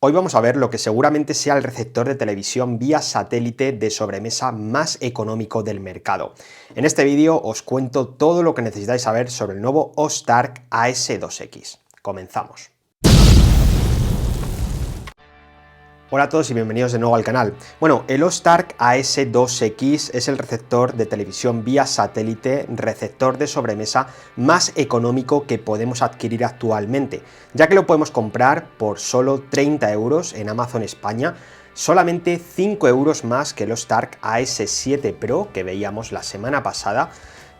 Hoy vamos a ver lo que seguramente sea el receptor de televisión vía satélite de sobremesa más económico del mercado. En este vídeo os cuento todo lo que necesitáis saber sobre el nuevo Oztark AS2X. Comenzamos. Hola a todos y bienvenidos de nuevo al canal. Bueno, el Oztark AS2X es el receptor de televisión vía satélite, receptor de sobremesa más económico que podemos adquirir actualmente, ya que lo podemos comprar por solo 30 euros en Amazon España, solamente 5 euros más que el Oztark AS7 Pro que veíamos la semana pasada.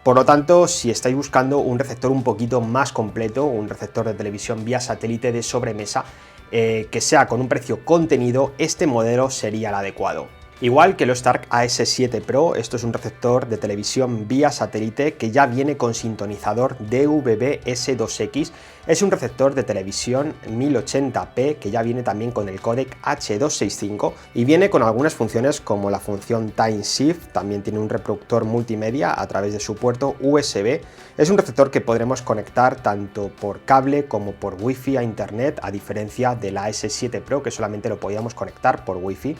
Por lo tanto, si estáis buscando un receptor un poquito más completo, un receptor de televisión vía satélite de sobremesa, que sea con un precio contenido, este modelo sería el adecuado. Igual que el Oztark AS7 Pro, esto es un receptor de televisión vía satélite que ya viene con sintonizador DVB-S2X, es un receptor de televisión 1080p que ya viene también con el códec H265 y viene con algunas funciones como la función Time Shift, también tiene un reproductor multimedia a través de su puerto USB, es un receptor que podremos conectar tanto por cable como por Wi-Fi a internet, a diferencia del AS7 Pro que solamente lo podíamos conectar por Wi-Fi.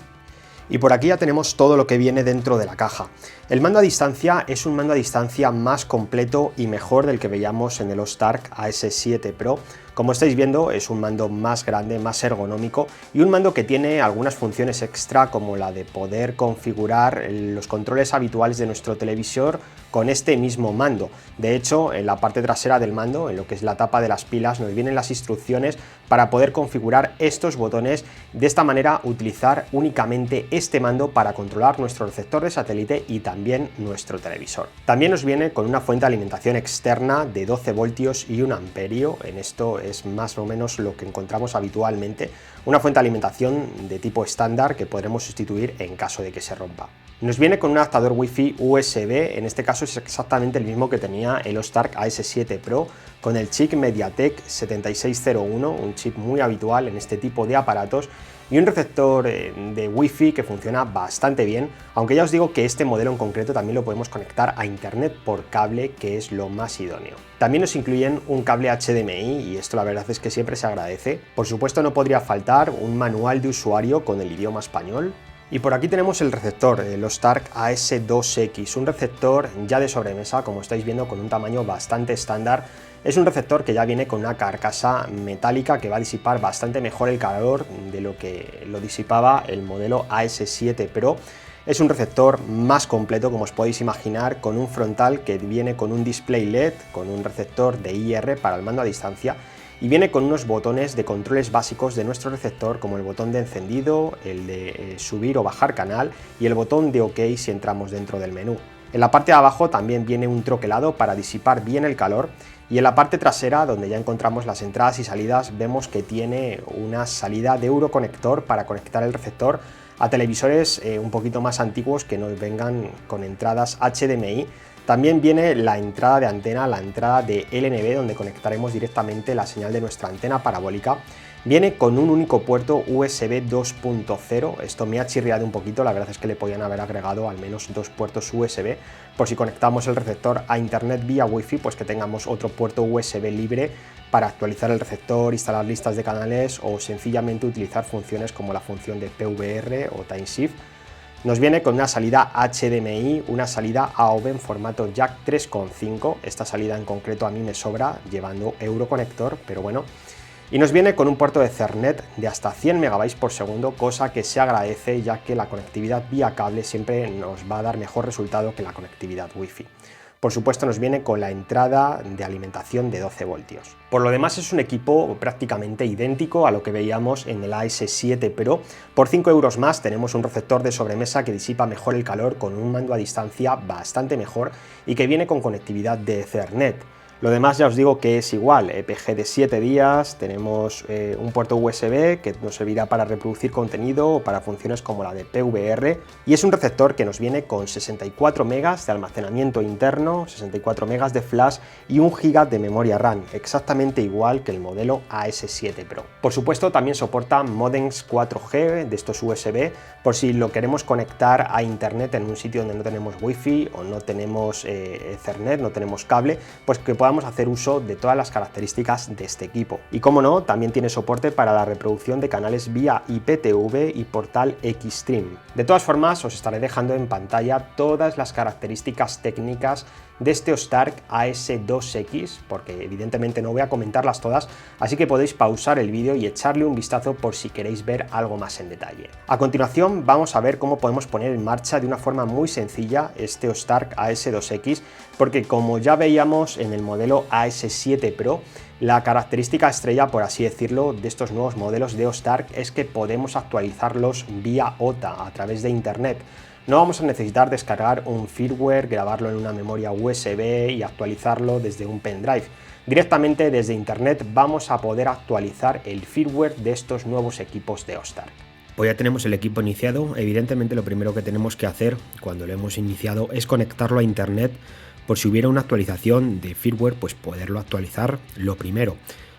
Y por aquí ya tenemos todo lo que viene dentro de la caja. El mando a distancia es un mando a distancia más completo y mejor del que veíamos en el Oztark AS7 Pro. Como estáis viendo, es un mando más grande, más ergonómico y un mando que tiene algunas funciones extra como la de poder configurar los controles habituales de nuestro televisor con este mismo mando. De hecho, en la parte trasera del mando, en lo que es la tapa de las pilas, nos vienen las instrucciones para poder configurar estos botones. De esta manera, utilizar únicamente este mando para controlar nuestro receptor de satélite y también nuestro televisor. También nos viene con una fuente de alimentación externa de 12 voltios y 1 amperio. En esto es más o menos lo que encontramos habitualmente. Una fuente de alimentación de tipo estándar que podremos sustituir en caso de que se rompa. Nos viene con un adaptador Wi-Fi USB, en este caso es exactamente el mismo que tenía el Oztark AS7 Pro, con el chip MediaTek 7601, un chip muy habitual en este tipo de aparatos, y un receptor de Wi-Fi que funciona bastante bien, aunque ya os digo que este modelo en concreto también lo podemos conectar a internet por cable, que es lo más idóneo. También nos incluyen un cable HDMI y esto la verdad es que siempre se agradece. Por supuesto no podría faltar un manual de usuario con el idioma español. Y por aquí tenemos el receptor, el Oztark AS2X, un receptor ya de sobremesa, como estáis viendo, con un tamaño bastante estándar. Es un receptor que ya viene con una carcasa metálica que va a disipar bastante mejor el calor de lo que lo disipaba el modelo AS7 Pro. Es un receptor más completo, como os podéis imaginar, con un frontal que viene con un display LED, con un receptor de IR para el mando a distancia, y viene con unos botones de controles básicos de nuestro receptor, como el botón de encendido, el de subir o bajar canal y el botón de OK si entramos dentro del menú. En la parte de abajo también viene un troquelado para disipar bien el calor, y en la parte trasera, donde ya encontramos las entradas y salidas, vemos que tiene una salida de Euroconector para conectar el receptor a televisores un poquito más antiguos que nos vengan con entradas HDMI. También viene la entrada de antena, la entrada de LNB, donde conectaremos directamente la señal de nuestra antena parabólica. Viene con un único puerto USB 2.0, esto me ha chirriado un poquito, la verdad es que le podían haber agregado al menos dos puertos USB, por si conectamos el receptor a internet vía Wi-Fi, pues que tengamos otro puerto USB libre para actualizar el receptor, instalar listas de canales o sencillamente utilizar funciones como la función de PVR o Time Shift. Nos viene con una salida HDMI, una salida AV en formato jack 3.5, esta salida en concreto a mí me sobra llevando Euroconector, pero bueno. Y nos viene con un puerto de Ethernet de hasta 100 MB por segundo, cosa que se agradece ya que la conectividad vía cable siempre nos va a dar mejor resultado que la conectividad Wi-Fi. Por supuesto nos viene con la entrada de alimentación de 12 voltios. Por lo demás es un equipo prácticamente idéntico a lo que veíamos en el AS7 Pro. Por 5 euros más tenemos un receptor de sobremesa que disipa mejor el calor con un mando a distancia bastante mejor y que viene con conectividad de Ethernet. Lo demás ya os digo que es igual, EPG de 7 días, tenemos un puerto USB que nos servirá para reproducir contenido o para funciones como la de PVR, y es un receptor que nos viene con 64 megas de almacenamiento interno, 64 megas de flash y 1 GB de memoria RAM, exactamente igual que el modelo AS7 Pro. Por supuesto también soporta modems 4G de estos USB, por si lo queremos conectar a internet en un sitio donde no tenemos Wi-Fi o no tenemos Ethernet, no tenemos cable, pues que podamos podamos hacer uso de todas las características de este equipo. Y como no, también tiene soporte para la reproducción de canales vía IPTV y portal Xstream. De todas formas, os estaré dejando en pantalla todas las características técnicas de este Ostark AS2X, porque evidentemente no voy a comentarlas todas, así que podéis pausar el vídeo y echarle un vistazo por si queréis ver algo más en detalle. A continuación vamos a ver cómo podemos poner en marcha de una forma muy sencilla este Ostark AS2X, porque como ya veíamos en el modelo AS7 Pro, la característica estrella, por así decirlo, de estos nuevos modelos de Ostark es que podemos actualizarlos vía OTA a través de internet. No vamos a necesitar descargar un firmware, grabarlo en una memoria USB y actualizarlo desde un pendrive. Directamente desde internet vamos a poder actualizar el firmware de estos nuevos equipos de Ostark. Pues ya tenemos el equipo iniciado. Evidentemente lo primero que tenemos que hacer cuando lo hemos iniciado es conectarlo a internet, por si hubiera una actualización de firmware, pues poderlo actualizar lo primero.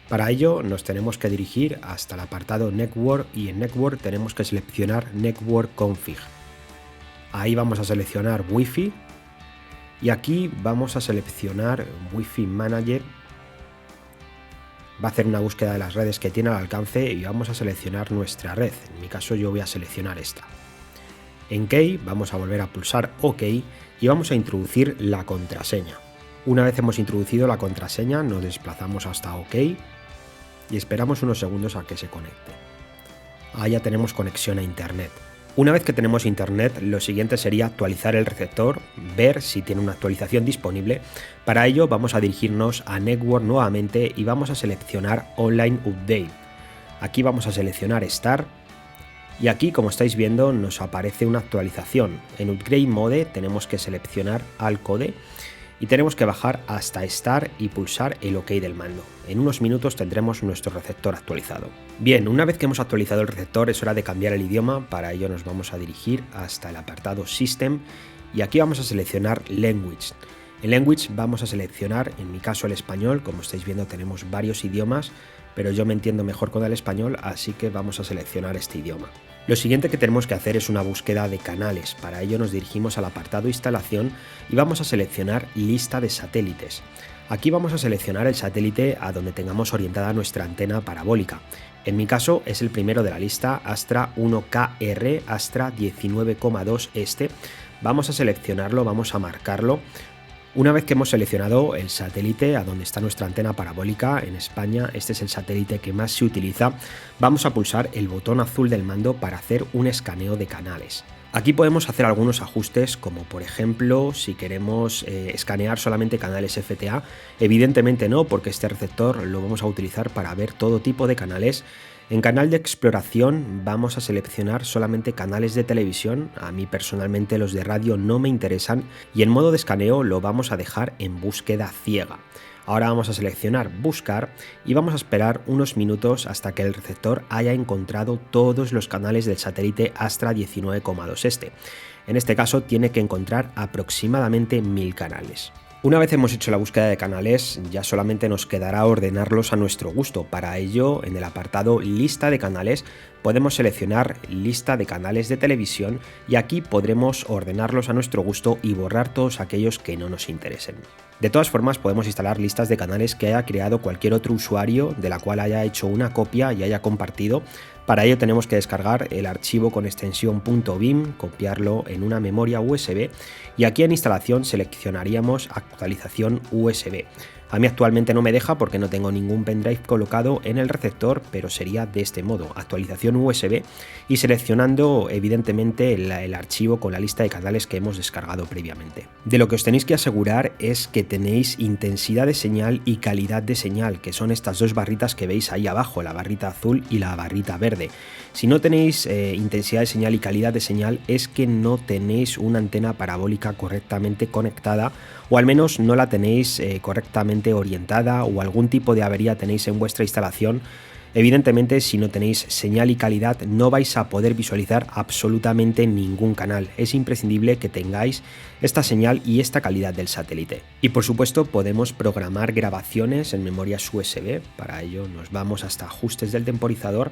Para ello nos tenemos que dirigir hasta el apartado Network y en Network tenemos que seleccionar Network Config. Ahí vamos a seleccionar Wi-Fi y aquí vamos a seleccionar Wi-Fi Manager. Va a hacer una búsqueda de las redes que tiene al alcance y vamos a seleccionar nuestra red. En mi caso yo voy a seleccionar esta. En Key vamos a volver a pulsar OK y vamos a introducir la contraseña. Una vez hemos introducido la contraseña nos desplazamos hasta OK y esperamos unos segundos a que se conecte. Ahí ya tenemos conexión a internet. Una vez que tenemos internet, lo siguiente sería actualizar el receptor, ver si tiene una actualización disponible. Para ello vamos a dirigirnos a Network nuevamente y vamos a seleccionar Online Update. Aquí vamos a seleccionar Start y aquí, como estáis viendo, nos aparece una actualización. En Upgrade Mode tenemos que seleccionar All Code y tenemos que bajar hasta Start y pulsar el OK del mando. En unos minutos tendremos nuestro receptor actualizado. Bien, una vez que hemos actualizado el receptor es hora de cambiar el idioma. Para ello nos vamos a dirigir hasta el apartado System y aquí vamos a seleccionar Language. En Language vamos a seleccionar, en mi caso, el español. Como estáis viendo tenemos varios idiomas, pero yo me entiendo mejor con el español, así que vamos a seleccionar este idioma. Lo siguiente que tenemos que hacer es una búsqueda de canales. Para ello nos dirigimos al apartado Instalación y vamos a seleccionar Lista de satélites. Aquí vamos a seleccionar el satélite a donde tengamos orientada nuestra antena parabólica. En mi caso es el primero de la lista, Astra 1KR, Astra 19,2 este. Vamos a seleccionarlo, vamos a marcarlo. Una vez que hemos seleccionado el satélite a donde está nuestra antena parabólica, en España este es el satélite que más se utiliza, vamos a pulsar el botón azul del mando para hacer un escaneo de canales. Aquí podemos hacer algunos ajustes, como por ejemplo si queremos escanear solamente canales FTA. Evidentemente no, porque este receptor lo vamos a utilizar para ver todo tipo de canales. En canal de exploración vamos a seleccionar solamente canales de televisión. A mí personalmente los de radio no me interesan y en modo de escaneo lo vamos a dejar en búsqueda ciega. Ahora vamos a seleccionar Buscar y vamos a esperar unos minutos hasta que el receptor haya encontrado todos los canales del satélite Astra 19,2 este. En este caso tiene que encontrar aproximadamente 1000 canales. Una vez hemos hecho la búsqueda de canales, ya solamente nos quedará ordenarlos a nuestro gusto. Para ello, en el apartado Lista de canales, podemos seleccionar Lista de canales de televisión y aquí podremos ordenarlos a nuestro gusto y borrar todos aquellos que no nos interesen. De todas formas, podemos instalar listas de canales que haya creado cualquier otro usuario de la cual haya hecho una copia y haya compartido. Para ello tenemos que descargar el archivo con extensión .bin, copiarlo en una memoria USB y aquí en instalación seleccionaríamos actualización USB. A mí actualmente no me deja porque no tengo ningún pendrive colocado en el receptor, pero sería de este modo, actualización USB y seleccionando evidentemente el archivo con la lista de canales que hemos descargado previamente. De lo que os tenéis que asegurar es que tenéis intensidad de señal y calidad de señal, que son estas dos barritas que veis ahí abajo, la barrita azul y la barrita verde. Si no tenéis intensidad de señal y calidad de señal es que no tenéis una antena parabólica correctamente conectada o al menos no la tenéis correctamente orientada o algún tipo de avería tenéis en vuestra instalación. Evidentemente, si no tenéis señal y calidad no vais a poder visualizar absolutamente ningún canal. Es imprescindible que tengáis esta señal y esta calidad del satélite. Y por supuesto podemos programar grabaciones en memorias USB. Para ello nos vamos hasta ajustes del temporizador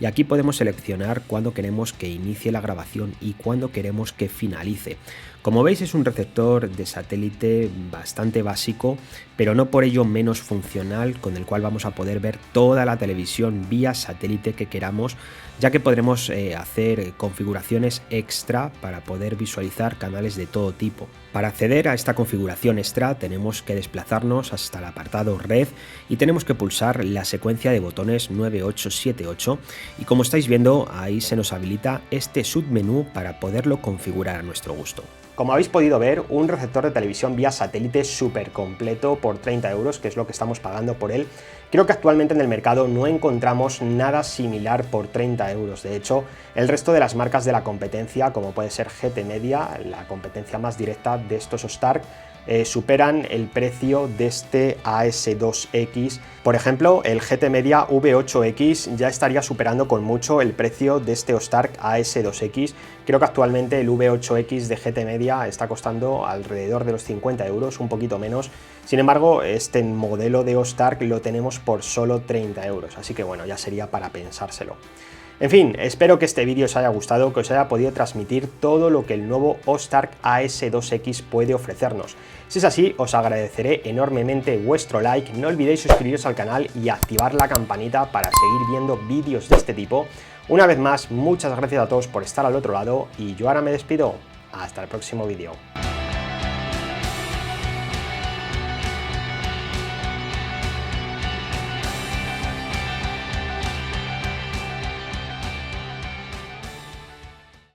y aquí podemos seleccionar cuándo queremos que inicie la grabación y cuándo queremos que finalice. Como veis, es un receptor de satélite bastante básico, pero no por ello menos funcional, con el cual vamos a poder ver toda la televisión vía satélite que queramos, ya que podremos hacer configuraciones extra para poder visualizar canales de todo tipo. Para acceder a esta configuración extra tenemos que desplazarnos hasta el apartado Red y tenemos que pulsar la secuencia de botones 9, 8, 7, 8, y como estáis viendo, ahí se nos habilita este submenú para poderlo configurar a nuestro gusto. Como habéis podido ver, un receptor de televisión vía satélite súper completo por 30 euros, que es lo que estamos pagando por él. Creo que actualmente en el mercado no encontramos nada similar por 30 euros. De hecho, el resto de las marcas de la competencia, como puede ser GT Media, la competencia más directa de estos Stark, superan el precio de este AS2X. Por ejemplo, el GT Media V8X ya estaría superando con mucho el precio de este Stark AS2X. Creo que actualmente el V8X de GT Media está costando alrededor de los 50 euros, un poquito menos. Sin embargo, este modelo de Stark lo tenemos por solo 30 euros, así que bueno, ya sería para pensárselo. En fin, espero que este vídeo os haya gustado, que os haya podido transmitir todo lo que el nuevo Stark AS2X puede ofrecernos. Si es así, os agradeceré enormemente vuestro like, no olvidéis suscribiros al canal y activar la campanita para seguir viendo vídeos de este tipo. Una vez más, muchas gracias a todos por estar al otro lado y yo ahora me despido. Hasta el próximo vídeo.